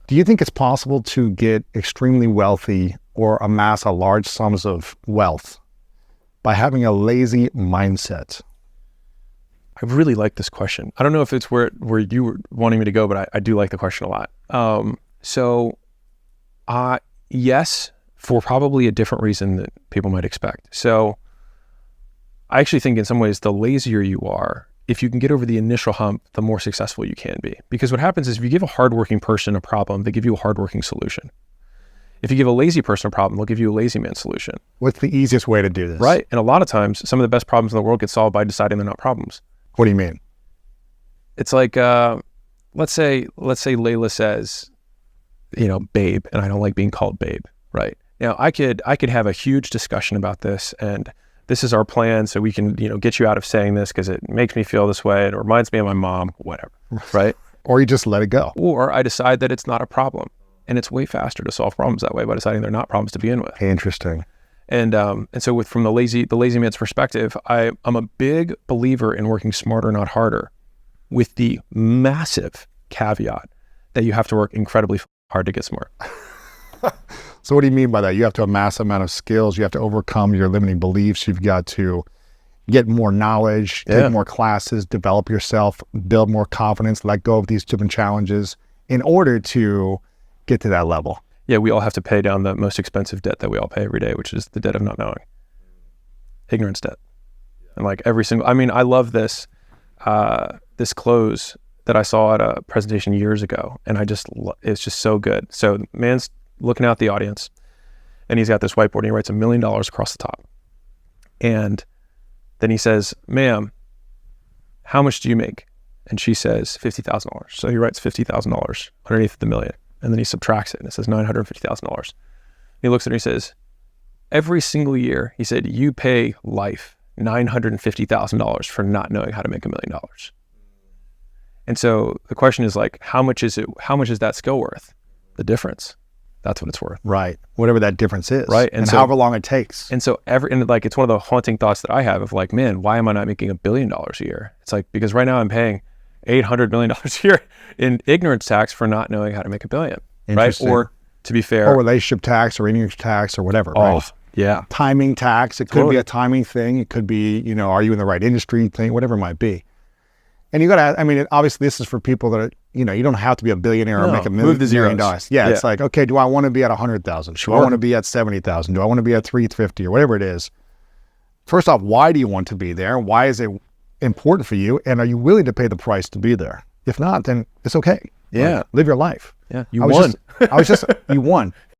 Do you think it's possible to get extremely wealthy or amass a large sums of wealth by having a lazy mindset? I really like this question. I don't know if it's where you were wanting me to go, but I do like the question a lot. Yes, for probably a different reason that people might expect. So I actually think in some ways, the lazier you are, if you can get over the initial hump, the more successful you can be. Because what happens is if you give a hardworking person a problem, they give you a hardworking solution. If you give a lazy person a problem, they'll give you a lazy man solution. What's the easiest way to do this? Right. And a lot of times, some of the best problems in the world get solved by deciding they're not problems. What do you mean? It's like, let's say Layla says, babe, and I don't like being called babe, right? Now I could have a huge discussion about this, and this is our plan, so we can, get you out of saying this because it makes me feel this way. It reminds me of my mom, whatever, right? Or you just let it go. Or I decide that it's not a problem, and it's way faster to solve problems that way by deciding they're not problems to begin with. Interesting. And so from the lazy man's perspective, I'm a big believer in working smarter, not harder, with the massive caveat that you have to work incredibly hard to get smart. So what do you mean by that? You have to amass a amount of skills. You have to overcome your limiting beliefs. You've got to get more knowledge, take more classes, develop yourself, build more confidence, let go of these different challenges in order to get to that level. Yeah, we all have to pay down the most expensive debt that we all pay every day, which is the debt of not knowing. Ignorance debt. And I love this close that I saw at a presentation years ago. And it's just so good. So man's looking out the audience and he's got this whiteboard and he writes $1 million across the top. And then he says, ma'am, how much do you make? And she says $50,000. So he writes $50,000 underneath the million. And then he subtracts it and it says $950,000. He looks at her and he says, every single year, he said, you pay life $950,000 for not knowing how to make $1 million. And so the question is how much is that skill worth? The difference. That's what it's worth. Right. Whatever that difference is. Right. And however long it takes. And so it's one of the haunting thoughts that I have of man, why am I not making $1 billion a year? It's because right now I'm paying $800 million a year in ignorance tax for not knowing how to make $1 billion. Right. Or to be fair. Or relationship tax or ignorance tax or whatever. Right? Yeah. Timing tax. It could be a timing thing. It could be, are you in the right industry thing, whatever it might be. And you got to, obviously this is for people that are, you don't have to be a billionaire or make $1 million. Yeah. It's okay, do I want to be at 100,000? Sure. Do I want to be at 70,000? Do I want to be at 350 or whatever it is? First off, why do you want to be there? Why is it important for you? And are you willing to pay the price to be there? If not, then it's okay. Yeah. Live your life. Yeah. You won. You won.